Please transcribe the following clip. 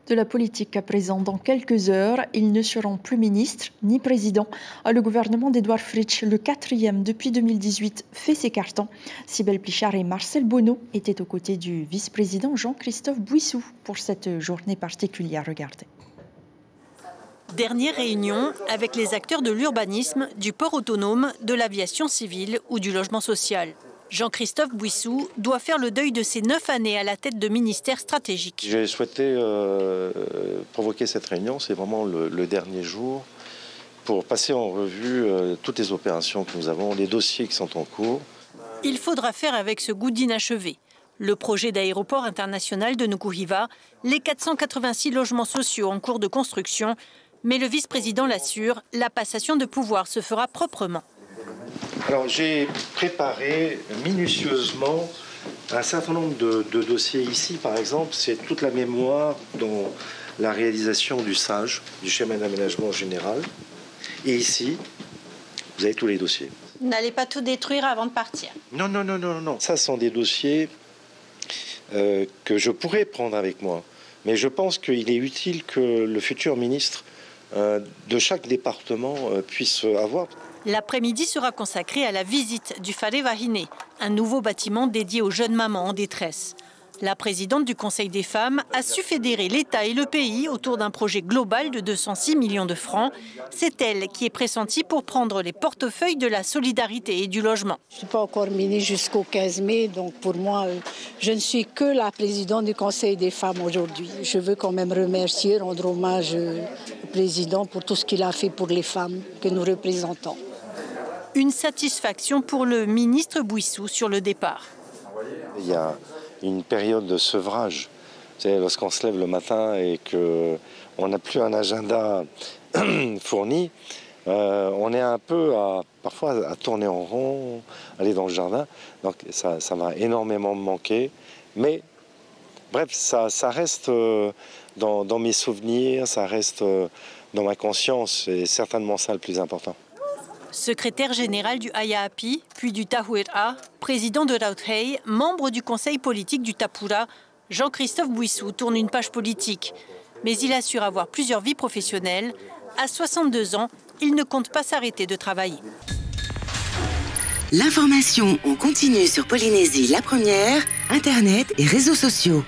De la politique à présent, dans quelques heures, ils ne seront plus ministres ni présidents. Le gouvernement d'Édouard Fritsch, le quatrième depuis 2018, fait ses cartons. Cybèle Plichard et Marcel Bonneau étaient aux côtés du vice-président Jean-Christophe Bouissou pour cette journée particulière. Regardez. Dernière réunion avec les acteurs de l'urbanisme, du port autonome, de l'aviation civile ou du logement social. Jean-Christophe Bouissou doit faire le deuil de ses 9 années à la tête de ministères stratégiques. J'ai souhaité provoquer cette réunion, c'est vraiment le dernier jour, pour passer en revue toutes les opérations que nous avons, les dossiers qui sont en cours. Il faudra faire avec ce goût d'inachevé. Le projet d'aéroport international de Nukuhiva, les 486 logements sociaux en cours de construction, mais le vice-président l'assure, la passation de pouvoir se fera proprement. Alors j'ai préparé minutieusement un certain nombre de dossiers ici, par exemple, c'est toute la mémoire dans la réalisation du SAGE, du schéma d'aménagement général. Et ici, vous avez tous les dossiers. Vous n'allez pas tout détruire avant de partir? Non, non, non, non, non. Ça sont des dossiers que je pourrais prendre avec moi. Mais je pense qu'il est utile que le futur ministre de chaque département puisse avoir. L'après-midi sera consacré à la visite du Fare Vahine, un nouveau bâtiment dédié aux jeunes mamans en détresse. La présidente du Conseil des femmes a su fédérer l'État et le pays autour d'un projet global de 206 millions de francs. C'est elle qui est pressentie pour prendre les portefeuilles de la solidarité et du logement. Je ne suis pas encore ministre jusqu'au 15 mai, donc pour moi, je ne suis que la présidente du Conseil des femmes aujourd'hui. Je veux quand même remercier, rendre hommage au président pour tout ce qu'il a fait pour les femmes que nous représentons. Une satisfaction pour le ministre Bouissou sur le départ. Il y a une période de sevrage. Vous savez, lorsqu'on se lève le matin et qu'on n'a plus un agenda fourni, on est un peu parfois à tourner en rond, aller dans le jardin. Donc ça m'a énormément manqué. Mais bref, ça reste dans mes souvenirs, ça reste dans ma conscience. C'est certainement ça le plus important. Secrétaire général du Ayaapi, puis du Tahuera, président de Rauthei, membre du conseil politique du Tapura, Jean-Christophe Bouissou tourne une page politique. Mais il assure avoir plusieurs vies professionnelles. À 62 ans, il ne compte pas s'arrêter de travailler. L'information en continu sur Polynésie la première, Internet et réseaux sociaux.